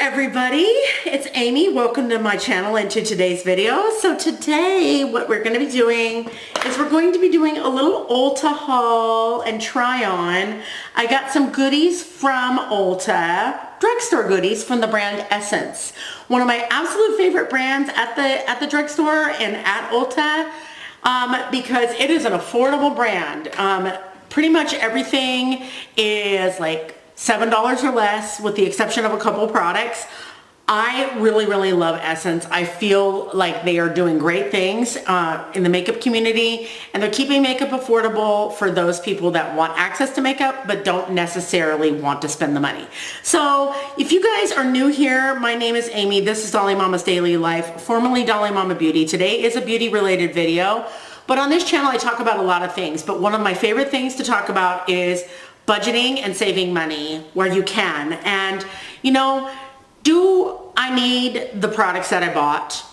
everybody, it's Amy. Welcome to my channel and to today's video. So today what we're going to be doing is we're going to be doing a little Ulta haul and try on. I got some goodies from Ulta, drugstore goodies from the brand Essence. One of my absolute favorite brands at the drugstore and at Ulta because it is an affordable brand. Pretty much everything is like $7 or less with the exception of a couple products. I really love Essence. I feel like they are doing great things in the makeup community, and they're keeping makeup affordable for those people that want access to makeup but don't necessarily want to spend the money. So if you guys are new here, my name is Amy. This is Dolly Mama's Daily Life, formerly Dolly Mama Beauty. Today is a beauty related video, but on this channel I talk about a lot of things, but one of my favorite things to talk about is budgeting and saving money where you can. And you know, do I need the products that I bought?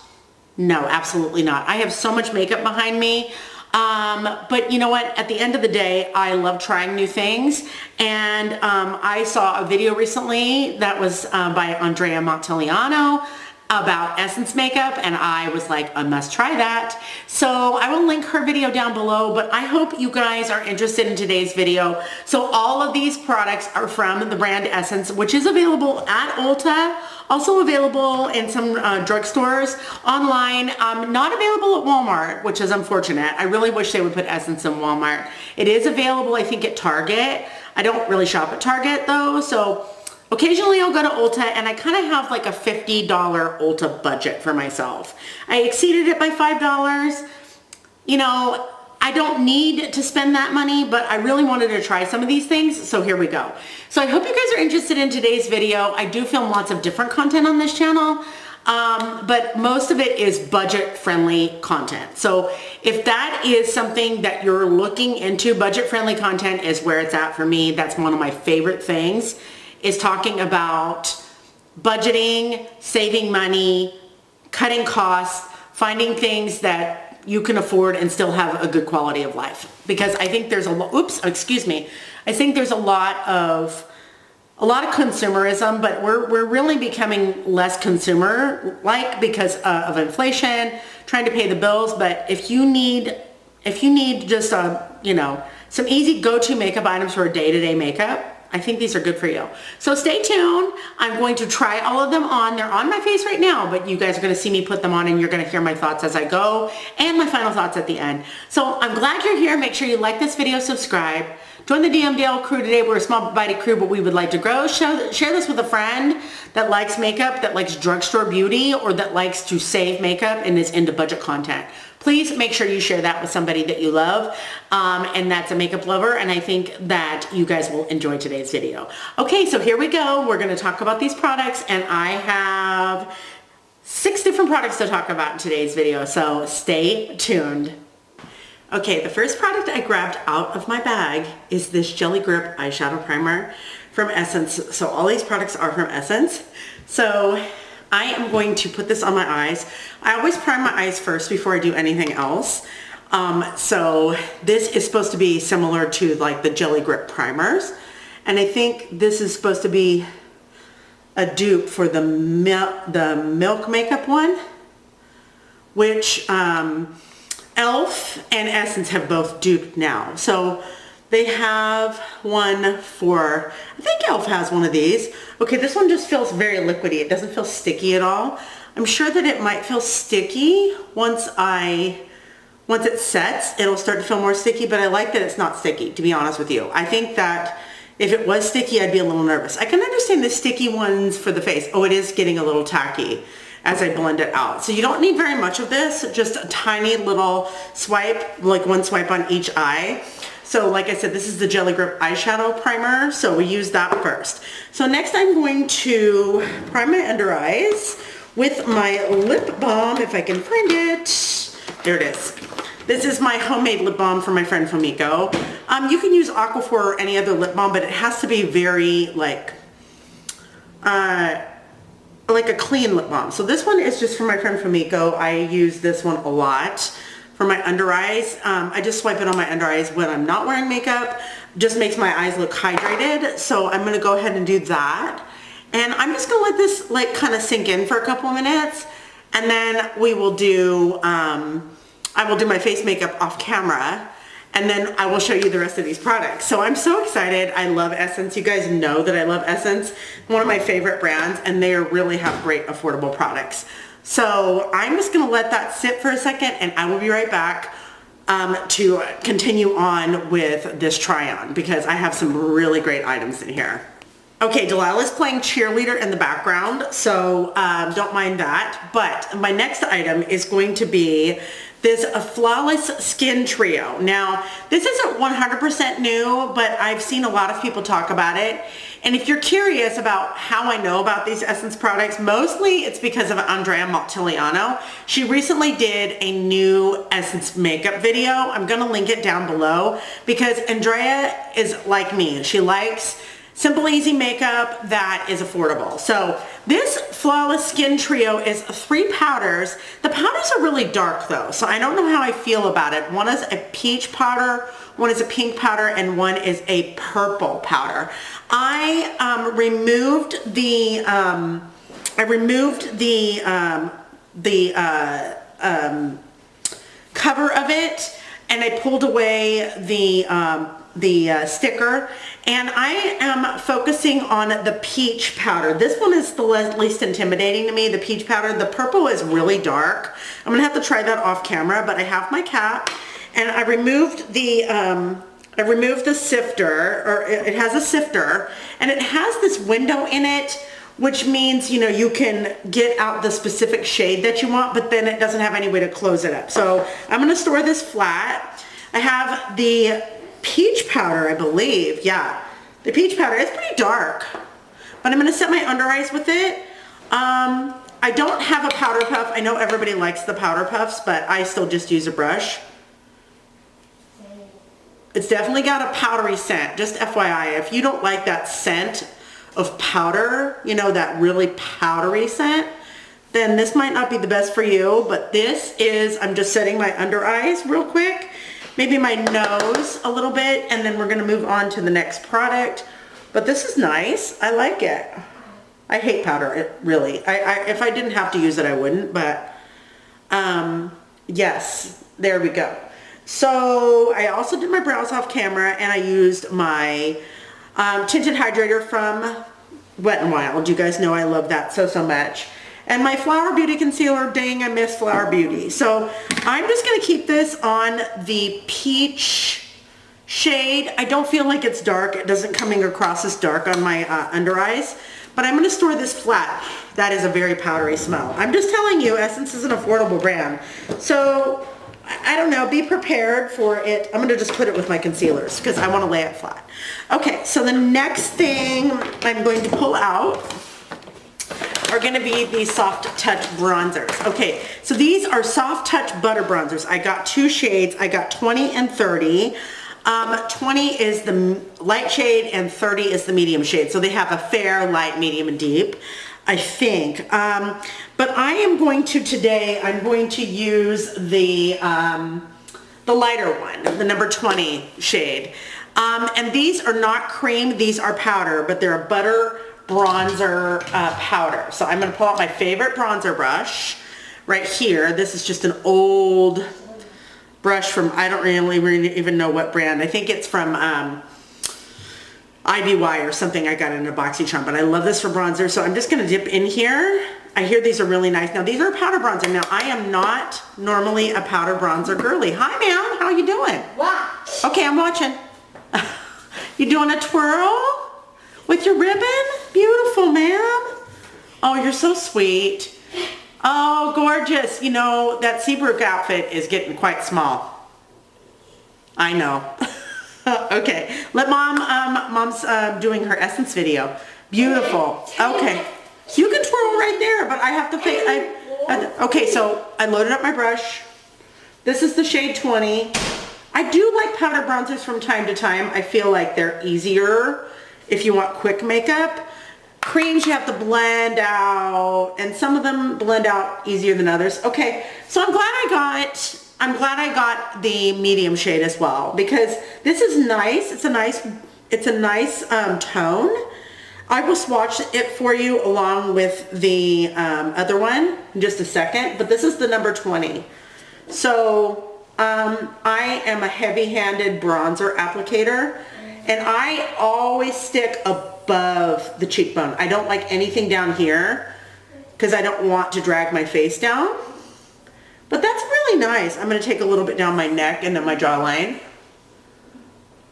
No, absolutely not. I have so much makeup behind me. But you know what? At the end of the day, I love trying new things. And I saw a video recently that was by Andrea Monteliano about Essence makeup, and I was like, I must try that. So I will link her video down below, but I hope you guys are interested in today's video. So all of these products are from the brand Essence, which is available at Ulta, also available in some drugstores, online, not available at Walmart, which is unfortunate. I really wish they would put Essence in Walmart. It is available, I think, at Target. I don't really shop at Target though, so occasionally I'll go to Ulta, and I kind of have like a $50 Ulta budget for myself. I exceeded it by $5. You know, I don't need to spend that money, but I really wanted to try some of these things, so here we go. So I hope you guys are interested in today's video. I do film lots of different content on this channel, but most of it is budget-friendly content. So if that is something that you're looking into, budget-friendly content is where it's at for me. That's one of my favorite things, is talking about budgeting, saving money, cutting costs, finding things that you can afford and still have a good quality of life. Because I think there's a lot, I think there's a lot of consumerism, but we're really becoming less consumer-like because of inflation, trying to pay the bills. But if you need just some easy go-to makeup items for a day-to-day makeup, I think these are good for you. So stay tuned. I'm going to try all of them on. They're on my face right now, but you guys are going to see me put them on, and you're going to hear my thoughts as I go and my final thoughts at the end. So I'm glad you're here. Make sure you like this video, subscribe. Join the DMDL crew today. We're a small bitey crew, but we would like to grow. Share this with a friend that likes makeup, that likes drugstore beauty, or that likes to save makeup and is into budget content. Please make sure you share that with somebody that you love, and that's a makeup lover, and I think that you guys will enjoy today's video. Okay, so here we go. We're going to talk about these products, and I have 6 different products to talk about in today's video, so stay tuned. Okay, the first product I grabbed out of my bag is this Jelly Grip eyeshadow primer from Essence. So all these products are from Essence. So I am going to put this on my eyes. I always prime my eyes first before I do anything else. So this is supposed to be similar to like the Jelly Grip primers. And I think this is supposed to be a dupe for the Milk Makeup one, which e.l.f. and Essence have both duped now. So they have one for, I think e.l.f. has one of these. Okay, this one just feels very liquidy. It doesn't feel sticky at all. I'm sure that it might feel sticky once it sets. It'll start to feel more sticky, but I like that it's not sticky, to be honest with you. I think that if it was sticky, I'd be a little nervous. I can understand the sticky ones for the face. Oh, it is getting a little tacky as I blend it out. So you don't need very much of this, just a tiny little swipe, like one swipe on each eye. So like I said, this is the Jelly Grip eyeshadow primer, so we use that first. So next I'm going to prime my under eyes with my lip balm, if I can find it. There it is. This is my homemade lip balm from my friend Fumiko. You can use Aquaphor or any other lip balm, but it has to be very like a clean lip balm. So this one is just from my friend Fumiko. I use this one a lot for my under eyes. I just swipe it on my under eyes when I'm not wearing makeup. Just makes my eyes look hydrated. So I'm going to go ahead and do that. And I'm just gonna let this like kind of sink in for a couple of minutes, and then we will do, I will do my face makeup off camera, and then I will show you the rest of these products. So I'm so excited. I love Essence. You guys know that I love Essence. One of my favorite brands, and they really have great affordable products. So I'm just gonna let that sit for a second, and I will be right back to continue on with this try on, because I have some really great items in here. Okay, Delilah's playing cheerleader in the background, so don't mind that. But my next item is going to be this Flawless Skin Trio. Now, this isn't 100% new, but I've seen a lot of people talk about it. And if you're curious about how I know about these Essence products, mostly it's because of Andrea Montiliano. She recently did a new Essence makeup video. I'm gonna link it down below, because Andrea is like me. She likes simple, easy makeup that is affordable. So this Flawless Skin Trio is 3 powders. The powders are really dark though, so I don't know how I feel about it. One is a peach powder, one is a pink powder, and one is a purple powder. I removed the cover of it, and I pulled away the sticker, and I am focusing on the peach powder. This one is the least intimidating to me, the peach powder. The purple is really dark. I'm gonna have to try that off camera, but I have my cap, and I removed the sifter, or it has a sifter, and it has this window in it, which means, you know, you can get out the specific shade that you want, but then it doesn't have any way to close it up. So I'm gonna store this flat. I have the peach powder, I believe. Yeah, the peach powder. It's pretty dark, but I'm gonna set my under eyes with it. I don't have a powder puff. I know everybody likes the powder puffs, but I still just use a brush. It's definitely got a powdery scent, just FYI. If you don't like that scent of powder, you know, that really powdery scent, then this might not be the best for you. But this is, I'm just setting my under eyes real quick, maybe my nose a little bit, and then we're gonna move on to the next product. But this is nice, I like it. I hate powder, really. If I didn't have to use it, I wouldn't, but yes, there we go. So I also did my brows off camera, and I used my tinted hydrator from Wet n Wild. You guys know I love that so much. And my Flower Beauty concealer, dang, I miss Flower Beauty. So I'm just gonna keep this on the peach shade. I don't feel like it's dark. It doesn't coming across as dark on my under eyes, but I'm gonna store this flat. That is a very powdery smell. I'm just telling you, Essence is an affordable brand. So I don't know, be prepared for it. I'm gonna just put it with my concealers because I wanna lay it flat. Okay, so the next thing I'm going to pull out are gonna be these Soft Touch bronzers. Okay, so these are Soft Touch Butter Bronzers. I got 2 shades. I got 20 and 30. 20 is the light shade and 30 is the medium shade. So they have a fair, light, medium, and deep, I think. But I am going to today, I'm going to use the lighter one, the number 20 shade. And these are not cream, these are powder, but they're a butter bronzer powder. So I'm going to pull out my favorite bronzer brush right here. This is just an old brush from, I don't really even know what brand. I think it's from IBY or something. I got it in a BoxyCharm, but I love this for bronzer. So I'm just going to dip in here. I hear these are really nice. Now these are powder bronzer. Now I am not normally a powder bronzer girly. Hi ma'am, how you doing? Watch. Okay, I'm watching. You doing a twirl with your ribbon? Beautiful, ma'am. Oh, you're so sweet. Oh, gorgeous. You know, that Seabrook outfit is getting quite small. I know. Okay, let mom's doing her Essence video. Beautiful. Okay. You can twirl right there, but I have to okay, so I loaded up my brush. This is the shade 20. I do like powder bronzers from time to time. I feel like they're easier if you want quick makeup. Creams you have to blend out, and some of them blend out easier than others. Okay, so I'm glad I got the medium shade as well, because this is nice. It's a nice tone. I will swatch it for you along with the other one in just a second, but this is the number 20. So I am a heavy-handed bronzer applicator, and I always stick above the cheekbone. I don't like anything down here because I don't want to drag my face down. But that's really nice. I'm going to take a little bit down my neck and then my jawline.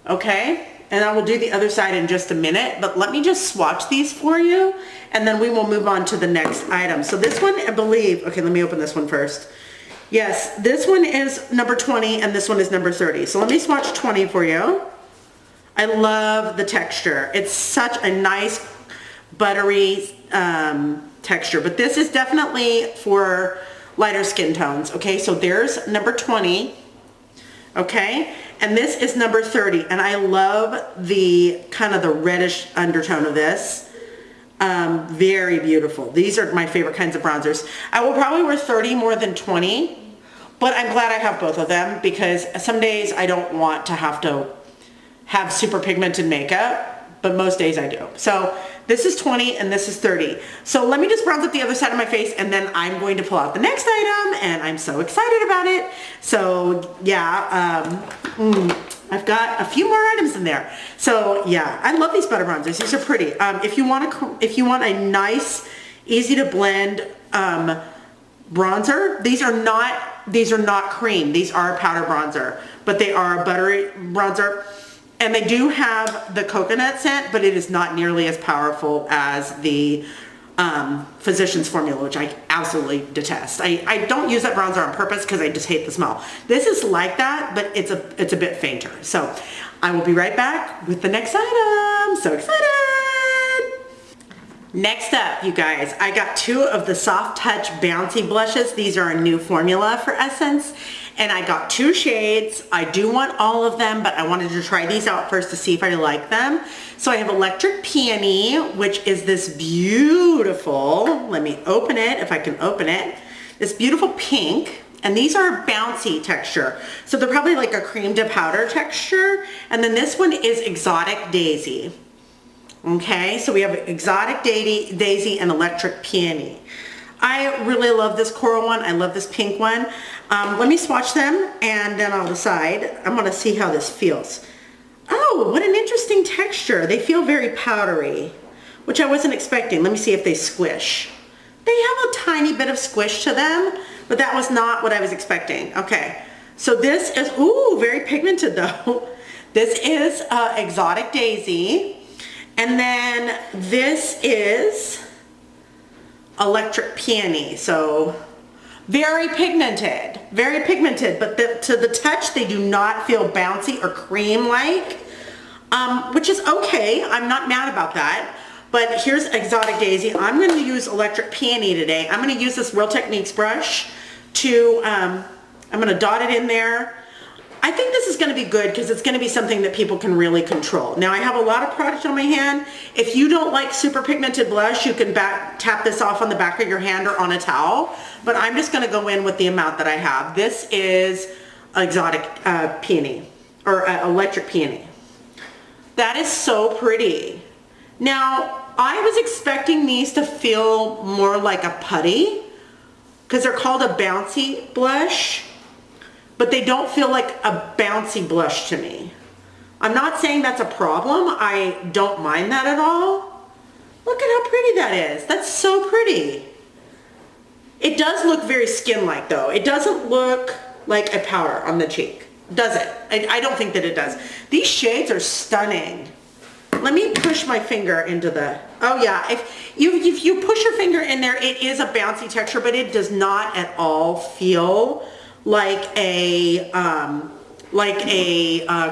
Okay, and I will do the other side in just a minute, but let me just swatch these for you, and then we will move on to the next item. So this one, I believe, okay, let me open this one first. Yes, this one is number 20 and this one is number 30. So let me swatch 20 for you. I love the texture. It's such a nice buttery texture, but this is definitely for lighter skin tones. Okay, so there's number 20. Okay, and this is number 30, and I love the kind of the reddish undertone of this. Very beautiful. These are my favorite kinds of bronzers. I will probably wear 30 more than 20, but I'm glad I have both of them because some days I don't want to have super pigmented makeup, but most days I do. So this is 20 and this is 30. So let me just bronze up the other side of my face, and then I'm going to pull out the next item, and I'm so excited about it. So yeah, I've got a few more items in there. So yeah, I love these butter bronzers. These are pretty. If you want a nice, easy to blend bronzer, these are not cream. These are powder bronzer, but they are a buttery bronzer. And they do have the coconut scent, but it is not nearly as powerful as the Physicians Formula, which I absolutely detest. I don't use that bronzer on purpose because I just hate the smell. This is like that, but it's a bit fainter. So I will be right back with the next item. So excited! Next up, you guys, I got two of the Soft Touch Bouncy blushes. These are a new formula for Essence. And I got two shades. I do want all of them, but I wanted to try these out first to see if I like them. So I have Electric Peony, which is this beautiful, let me open it if I can open it, this beautiful pink. And these are bouncy texture. So they're probably like a cream to powder texture. And then this one is Exotic Daisy. Okay, so we have Exotic Daisy and Electric Peony. I really love this coral one. I love this pink one. Let me swatch them and then I'll decide. I'm gonna see how this feels. Oh, what an interesting texture. They feel very powdery, which I wasn't expecting. Let me see if they squish. They have a tiny bit of squish to them, but that was not what I was expecting. Okay, so this is, ooh, very pigmented though. This is Exotic Daisy. And then this is Electric Peony. So very pigmented, but to the touch, they do not feel bouncy or cream-like, which is okay. I'm not mad about that. But here's Exotic Daisy. I'm going to use Electric Peony today. I'm going to use this Real Techniques brush to, I'm going to dot it in there. I think this is going to be good because it's going to be something that people can really control. Now I have a lot of product on my hand. If you don't like super pigmented blush, you can tap this off on the back of your hand or on a towel. But I'm just going to go in with the amount that I have. This is Exotic Peony, or Electric Peony. That is so pretty. Now I was expecting these to feel more like a putty because they're called a bouncy blush. But they don't feel like a bouncy blush to me. I'm not saying that's a problem. I don't mind that at all. Look at how pretty that is. That's so pretty. It does look very skin-like though. It doesn't look like a powder on the cheek, does it? I don't think that it does. These shades are stunning. Let me push my finger into the, oh yeah, if you push your finger in there, it is a bouncy texture, but it does not at all feel like a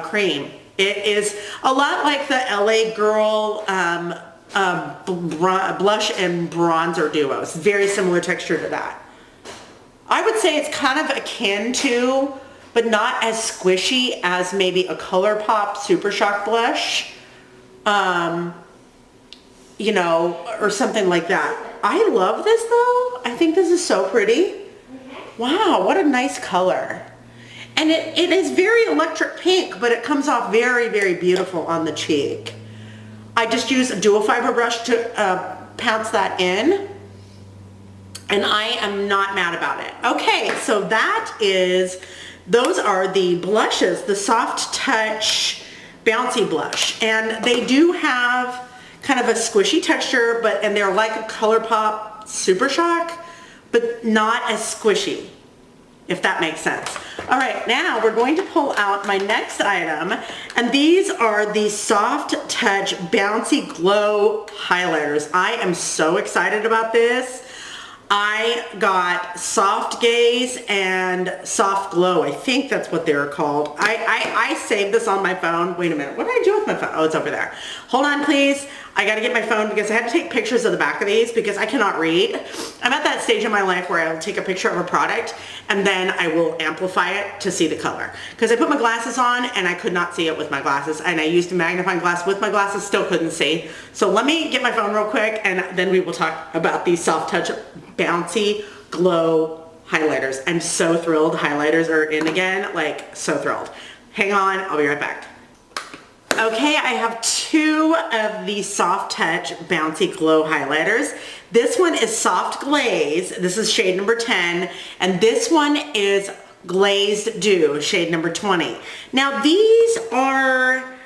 cream. It is a lot like the LA Girl blush and bronzer duo. It's very similar texture to that. I would say it's kind of akin to, but not as squishy as maybe a ColourPop Super Shock blush, you know, or something like that. I love this though. I think this is so pretty. Wow, what a nice color. And it is very electric pink, but it comes off very, very beautiful on the cheek. I just use a dual fiber brush to pounce that in. And I am not mad about it. Okay, so those are the blushes, the Soft Touch Bouncy Blush. And they do have kind of a squishy texture, and they're like a ColourPop Super Shock, but not as squishy, if that makes sense. All right, now we're going to pull out my next item, and these are the Soft Touch Bouncy Glow Highlighters. I am so excited about this. I got Soft Gaze and Soft Glow. I think that's what they're called. I saved this on my phone. Wait a minute. What did I do with my phone? Oh, it's over there. Hold on, please. I got to get my phone because I had to take pictures of the back of these because I cannot read. I'm at that stage in my life where I'll take a picture of a product and then I will amplify it to see the color. Because I put my glasses on and I could not see it with my glasses, and I used a magnifying glass with my glasses, still couldn't see. So let me get my phone real quick and then we will talk about these Soft Touch Bouncy Glow highlighters. I'm so thrilled highlighters are in again, like so thrilled. Hang on, I'll be right back. Okay, I have two of the Soft Touch Bouncy Glow highlighters. This one is Soft Glaze. This is shade number 10, and this one is Glazed Dew, shade number 20. Now these are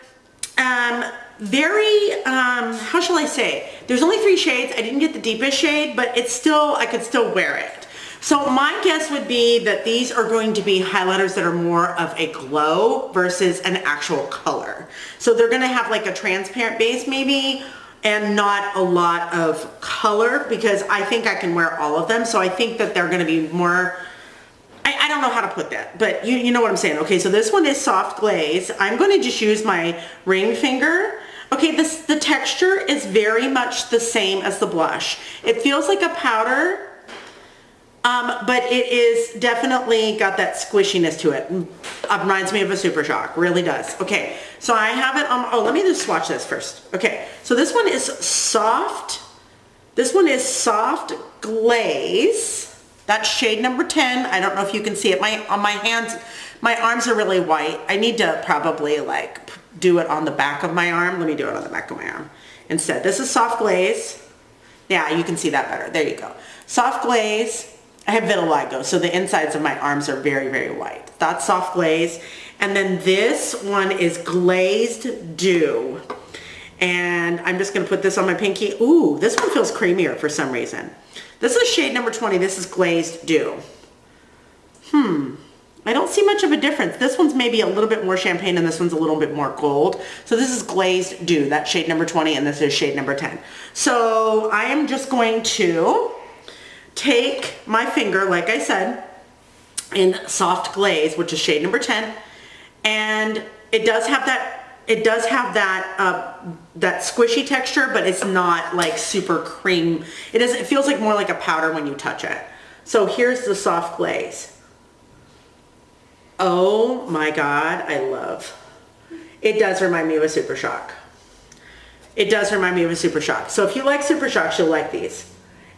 how shall I say? There's only 3 shades. I didn't get the deepest shade, but it's still, I could still wear it. So my guess would be that these are going to be highlighters that are more of a glow versus an actual color. So they're gonna have like a transparent base maybe, and not a lot of color, because I think I can wear all of them. So I think that they're gonna be more, I don't know how to put that, but you know what I'm saying. Okay, so this one is Soft Glaze. I'm gonna just use my ring finger. Okay, the texture is very much the same as the blush. It feels like a powder, but it is definitely got that squishiness to it. Reminds me of a Super Shock, really does. Okay, so I have it on, oh, let me just swatch this first. Okay, so this one is Soft Glaze. That's shade number 10. I don't know if you can see it. On my hands, my arms are really white. I need to probably like do it on the back of my arm. Let me do it on the back of my arm instead. This is Soft Glaze. Yeah, you can see that better. There you go. Soft Glaze. I have vitiligo, so the insides of my arms are very, very white. That's Soft Glaze. And then this one is Glazed Dew. And I'm just gonna put this on my pinky. Ooh, this one feels creamier for some reason. This is shade number 20. This is Glazed Dew. I don't see much of a difference. This one's maybe a little bit more champagne and this one's a little bit more gold. So this is Glazed Dew. That's shade number 20 and this is shade number 10. So I am just going to take my finger, like I said, in Soft Glaze, which is shade number 10, and it does have that squishy texture, but it's not like super cream. It feels like more like a powder when you touch it. So here's the Soft Glaze. Oh my God, I love. It does remind me of a Super Shock. It does remind me of a Super Shock. So if you like Super Shocks, you'll like these.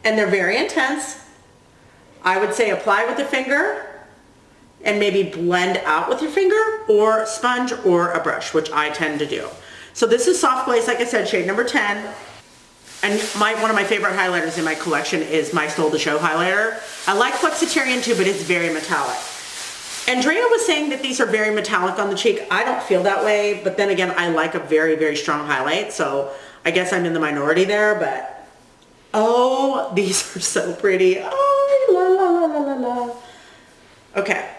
And they're very intense. I would say apply with the finger and maybe blend out with your finger, or sponge or a brush, which I tend to do. So this is Soft Glaze, like I said, shade number 10. And one of my favorite highlighters in my collection is my Stole the Show highlighter. I like Flexitarian too, but it's very metallic. Andrea was saying that these are very metallic on the cheek. I don't feel that way, but then again, I like a very, very strong highlight, so I guess I'm in the minority there, but oh, these are so pretty. Oh, la, la, la, la, la. Okay.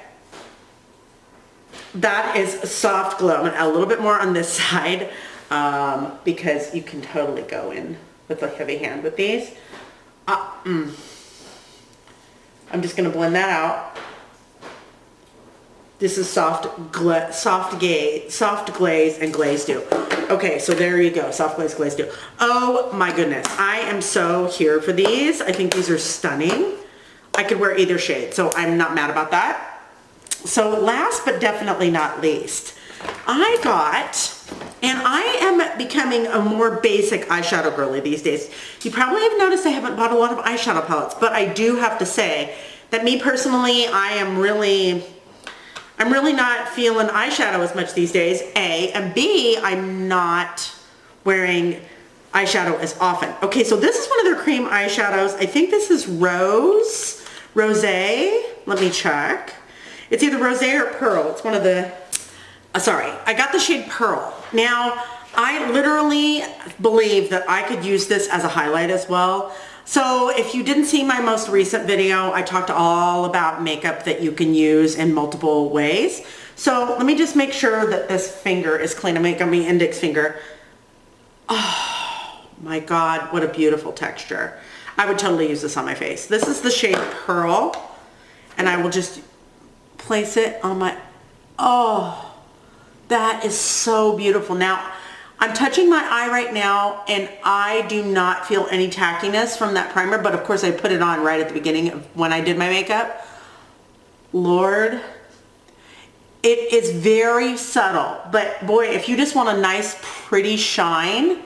That is Soft Glow. I'm gonna add a little bit more on this side because you can totally go in with a heavy hand with these. I'm just gonna blend that out. This is Soft Glaze and Glazed Dew. Okay, so there you go, Soft Glaze, Glazed Dew. Oh my goodness, I am so here for these. I think these are stunning. I could wear either shade, so I'm not mad about that. So last but definitely not least, I got, and I am becoming a more basic eyeshadow girly these days. You probably have noticed I haven't bought a lot of eyeshadow palettes, but I do have to say that me personally, I'm really not feeling eyeshadow as much these days, A, and B, I'm not wearing eyeshadow as often. Okay, so this is one of their cream eyeshadows. I think this is Rosé. Let me check. It's either Rosé or Pearl. It's one of the, sorry, I got the shade Pearl. Now, I literally believe that I could use this as a highlight as well. So if you didn't see my most recent video, I talked all about makeup that you can use in multiple ways. So let me just make sure that this finger is clean. I'm making my index finger. Oh my God, what a beautiful texture. I would totally use this on my face. This is the shade Pearl, and I will just place it on my, oh, that is so beautiful. Now, I'm touching my eye right now, and I do not feel any tackiness from that primer, but of course I put it on right at the beginning of when I did my makeup. Lord, it is very subtle, but boy, if you just want a nice, pretty shine,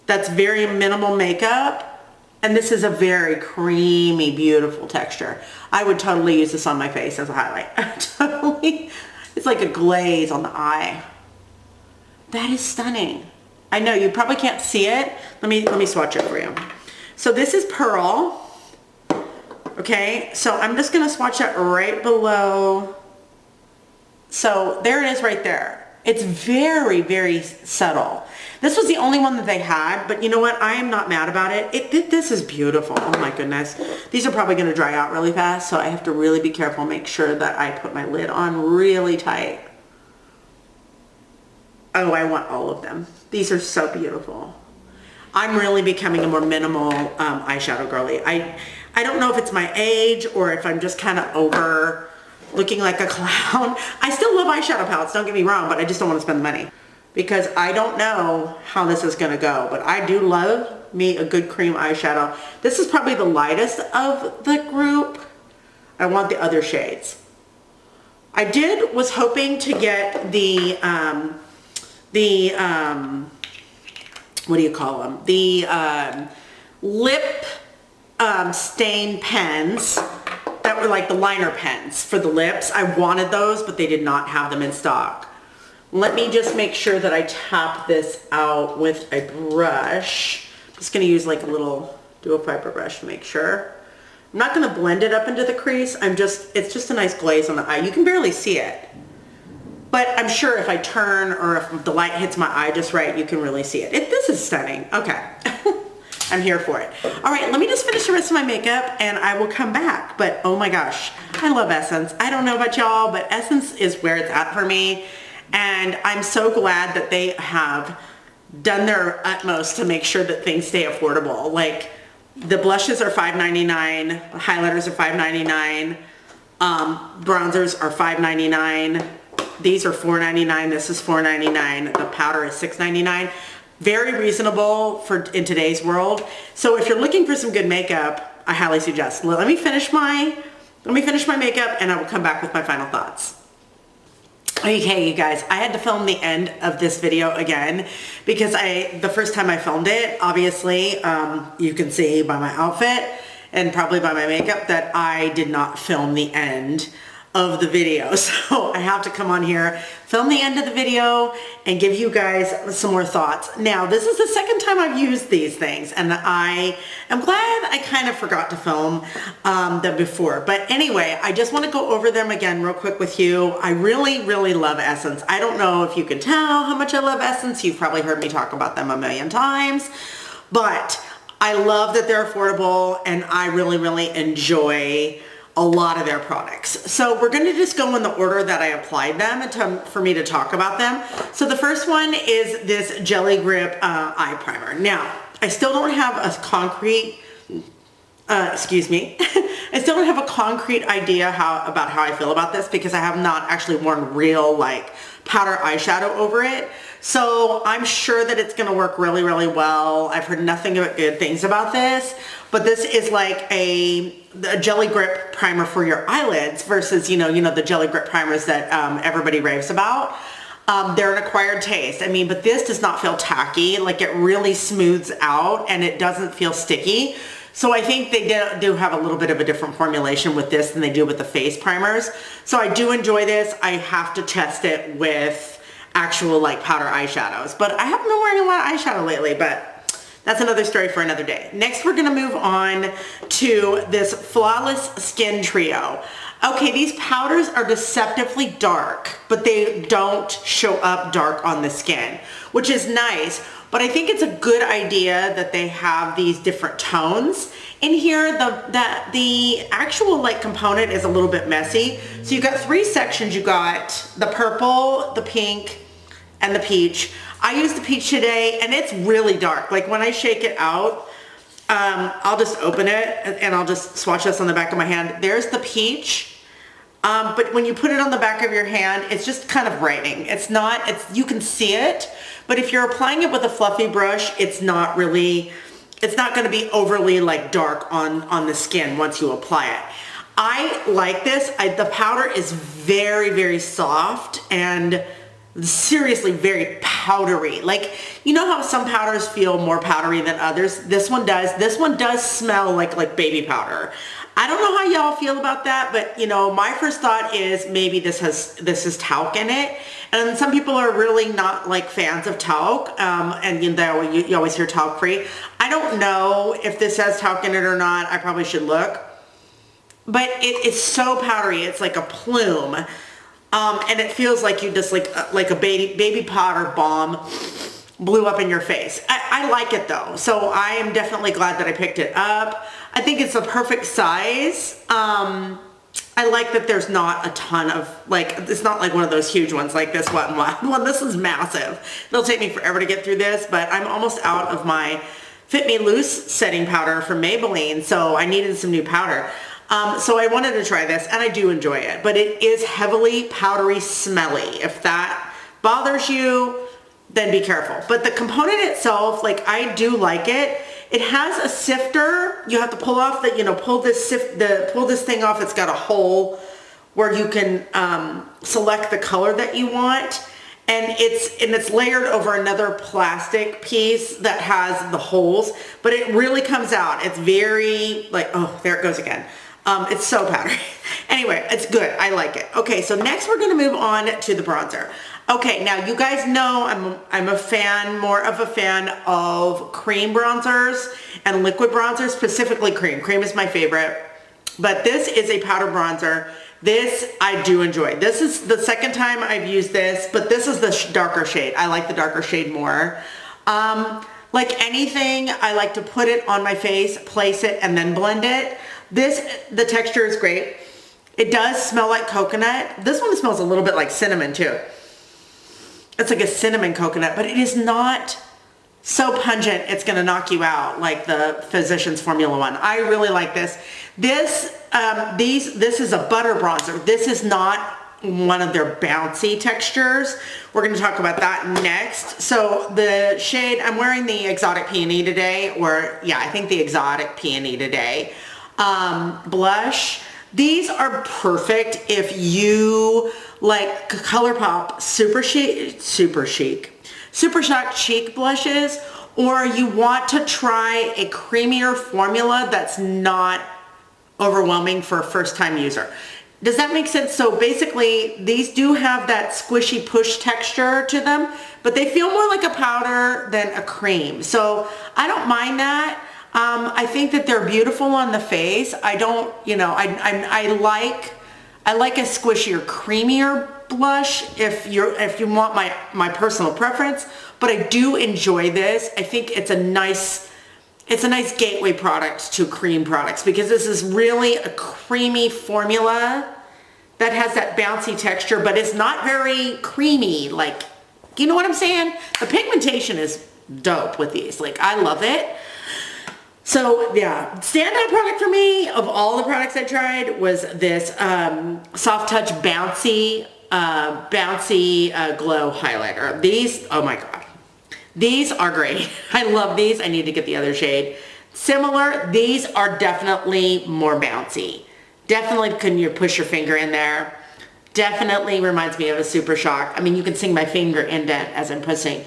that's very minimal makeup, and this is a very creamy, beautiful texture. I would totally use this on my face as a highlight. Totally. It's like a glaze on the eye. That is stunning. I know you probably can't see it. Let me swatch it for you. So this is Pearl. Okay, so I'm just gonna swatch that right below. So there it is right there. It's very, very subtle. This was the only one that they had, but you know what? I am not mad about it. This is beautiful. Oh my goodness. These are probably gonna dry out really fast, so I have to really be careful, make sure that I put my lid on really tight. Oh, I want all of them. These are so beautiful. I'm really becoming a more minimal eyeshadow girly. I don't know if it's my age or if I'm just kind of over looking like a clown. I still love eyeshadow palettes, don't get me wrong, but I just don't want to spend the money because I don't know how this is going to go, but I do love me a good cream eyeshadow. This is probably the lightest of the group. I want the other shades. I was hoping to get the what do you call them? The lip stain pens that were like the liner pens for the lips. I wanted those, but they did not have them in stock. Let me just make sure that I tap this out with a brush. I'm just going to use like a little dual fiber brush to make sure. I'm not going to blend it up into the crease. It's just a nice glaze on the eye. You can barely see it. But I'm sure if I turn or if the light hits my eye just right, you can really see it. This is stunning. Okay. I'm here for it. All right, let me just finish the rest of my makeup and I will come back. But oh my gosh, I love Essence. I don't know about y'all, but Essence is where it's at for me. And I'm so glad that they have done their utmost to make sure that things stay affordable. Like the blushes are $5.99, highlighters are $5.99, bronzers are $5.99. These are $4.99. This is $4.99. The powder is $6.99. Very reasonable in today's world. So if you're looking for some good makeup, I highly suggest. Let me finish my makeup and I will come back with my final thoughts. Okay, you guys, I had to film the end of this video again because the first time I filmed it, obviously, you can see by my outfit and probably by my makeup that I did not film the end of the video. So I have to come on here, film the end of the video, and give you guys some more thoughts. Now, this is the second time I've used these things, and I am glad I kind of forgot to film them before. But anyway, I just want to go over them again real quick with you. I really, really love Essence. I don't know if you can tell how much I love Essence. You've probably heard me talk about them a million times, but I love that they're affordable, and I really, really enjoy a lot of their products. So we're going to just go in the order that I applied them for me to talk about them. So the first one is this Jelly Grip eye primer. Now, I still don't have a concrete, I still don't have a concrete idea about how I feel about this because I have not actually worn real like powder eyeshadow over it. So I'm sure that it's going to work really, really well. I've heard nothing but good things about this, but this is like a Jelly Grip primer for your eyelids versus, you know, the Jelly Grip primers that everybody raves about. They're an acquired taste. I mean, but this does not feel tacky. Like it really smooths out and it doesn't feel sticky. So I think they do have a little bit of a different formulation with this than they do with the face primers. So I do enjoy this. I have to test it with actual like powder eyeshadows. But I haven't been wearing a lot of eyeshadow lately, but that's another story for another day. Next, we're gonna move on to this Flawless Skin Trio. Okay, these powders are deceptively dark, but they don't show up dark on the skin, which is nice. But I think it's a good idea that they have these different tones. In here, the actual like component is a little bit messy. So you've got 3 sections. You got the purple, the pink, and the peach. I used the peach today, and it's really dark. Like when I shake it out, I'll just open it and I'll just swatch this on the back of my hand. There's the peach. But when you put it on the back of your hand, it's just kind of brightening. You can see it, but if you're applying it with a fluffy brush, it's not going to be overly like dark on the skin once you apply it. I like this. The powder is very, very soft and seriously very powdery. Like, you know how some powders feel more powdery than others? This one does. This one does smell like baby powder. I don't know how y'all feel about that, but you know, my first thought is maybe this is talc in it. And some people are really not like fans of talc, and you always hear talc free. I don't know if this has talc in it or not. I probably should look. But it's so powdery. It's like a plume. And it feels like you just like a baby powder bomb blew up in your face. I like it though. So I am definitely glad that I picked it up. I think it's a perfect size. I like that there's not a ton of, like, it's not like one of those huge ones like this one. Well, this is massive. It'll take me forever to get through this, but I'm almost out of my Fit Me Loose setting powder from Maybelline, so I needed some new powder. So I wanted to try this, and I do enjoy it, but it is heavily powdery smelly. If that bothers you, then be careful. But the component itself, like, I do like it. It has a sifter. You have to pull off pull this thing off. It's got a hole where you can select the color that you want. And it's layered over another plastic piece that has the holes, but it really comes out. It's very like, oh, there it goes again. It's so powdery. Anyway, it's good. I like it. Okay, so next we're going to move on to the bronzer. Okay, now you guys know I'm more of a fan of cream bronzers and liquid bronzers, specifically cream. Cream is my favorite, but this is a powder bronzer. This I do enjoy. This is the second time I've used this, but this is the darker shade. I like the darker shade more. Like anything, I like to put it on my face, place it, and then blend it. The texture is great. It does smell like coconut. This one smells a little bit like cinnamon too. It's like a cinnamon coconut, but it is not so pungent it's gonna knock you out like the Physicians Formula One. I really like this. This is a butter bronzer. This is not one of their bouncy textures. We're gonna talk about that next. So the shade, I'm wearing the Exotic Peony today, I think the Exotic Peony today. Blush. These are perfect if you like ColourPop Super Shock Cheek blushes, or you want to try a creamier formula that's not overwhelming for a first-time user. Does that make sense? So basically, these do have that squishy push texture to them, but they feel more like a powder than a cream. So I don't mind that. I think that they're beautiful on the face. I don't, I like a squishier, creamier blush if you want my personal preference, but I do enjoy this. I think it's a nice gateway product to cream products because this is really a creamy formula that has that bouncy texture, but it's not very creamy. Like, you know what I'm saying? The pigmentation is dope with these. Like, I love it. So yeah, standout product for me of all the products I tried was this Soft Touch Bouncy Glow Highlighter. These, oh my God. These are great. I love these. I need to get the other shade. Similar, these are definitely more bouncy. Definitely can you push your finger in there. Definitely reminds me of a Super Shock. I mean, you can see my finger indent as I'm pushing.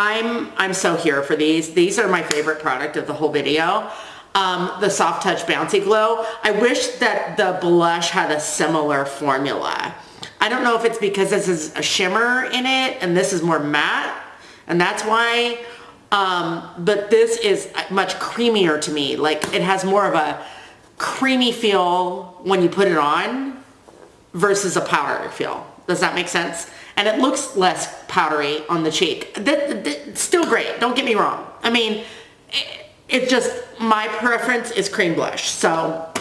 I'm so here for these. These are my favorite product of the whole video. The Soft Touch Bouncy Glow. I wish that the blush had a similar formula. I don't know if it's because this is a shimmer in it and this is more matte, and that's why, but this is much creamier to me. Like, it has more of a creamy feel when you put it on versus a powdery feel. Does that make sense? And it looks less powdery on the cheek. Still great, don't get me wrong. I mean, it just, my preference is cream blush. So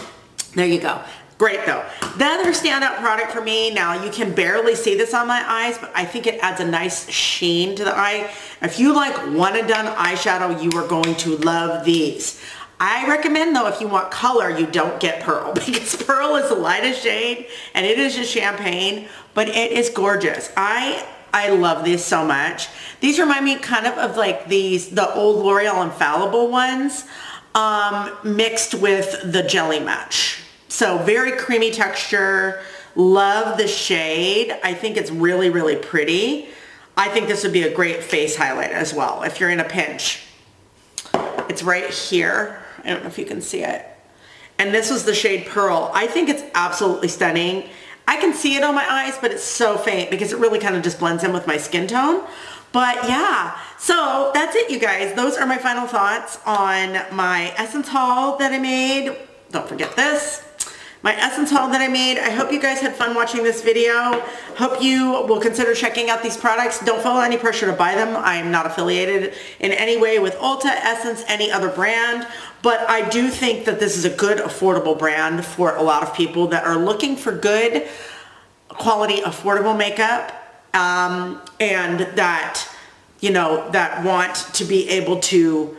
there you go. Great though. The other standout product for me, now you can barely see this on my eyes, but I think it adds a nice sheen to the eye. If you like one and done eyeshadow, you are going to love these. I recommend though, if you want color, you don't get Pearl, because Pearl is the lightest shade and it is just champagne, but it is gorgeous. I love these so much. These remind me kind of like the old L'Oreal Infallible ones, mixed with the Jelly Match. So very creamy texture. Love the shade. I think it's really, really pretty. I think this would be a great face highlight as well if you're in a pinch. It's right here. I don't know if you can see it. And this was the shade Pearl. I think it's absolutely stunning. I can see it on my eyes, but it's so faint because it really kind of just blends in with my skin tone. But yeah, so that's it, you guys. Those are my final thoughts on my Essence haul that I made. Don't forget this. My Essence haul that I made. I hope you guys had fun watching this video. Hope you will consider checking out these products. Don't feel any pressure to buy them. I am not affiliated in any way with Ulta, Essence, any other brand. But I do think that this is a good, affordable brand for a lot of people that are looking for good quality, affordable makeup, and that, you know, that want to be able to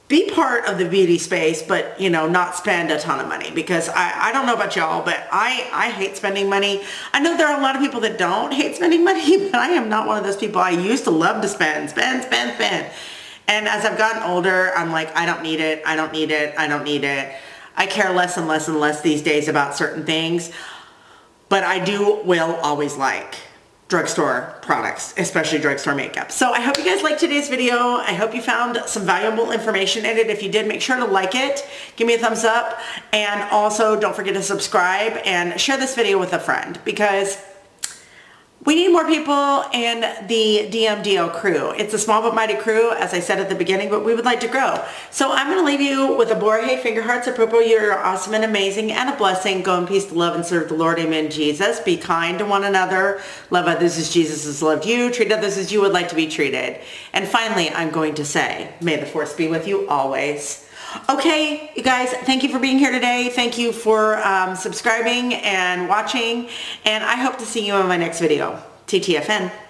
be part of the beauty space, but, you know, not spend a ton of money, because I don't know about y'all, but I hate spending money. I know there are a lot of people that don't hate spending money, but I am not one of those people. I used to love to spend. And as I've gotten older, I'm like, I don't need it. I don't need it. I don't need it. I care less and less and less these days about certain things, but I will always like drugstore products, especially drugstore makeup. So I hope you guys liked today's video. I hope you found some valuable information in it. If you did, make sure to like it, give me a thumbs up, and also don't forget to subscribe and share this video with a friend, because we need more people in the DMDO crew. It's a small but mighty crew, as I said at the beginning, but we would like to grow. So I'm going to leave you with a Borhe finger hearts apropos. You're awesome and amazing and a blessing. Go in peace to love and serve the Lord. Amen, Jesus. Be kind to one another. Love others as Jesus has loved you. Treat others as you would like to be treated. And finally, I'm going to say, may the force be with you always. Okay, you guys, thank you for being here today. Thank you for subscribing and watching, and I hope to see you in my next video. TTFN.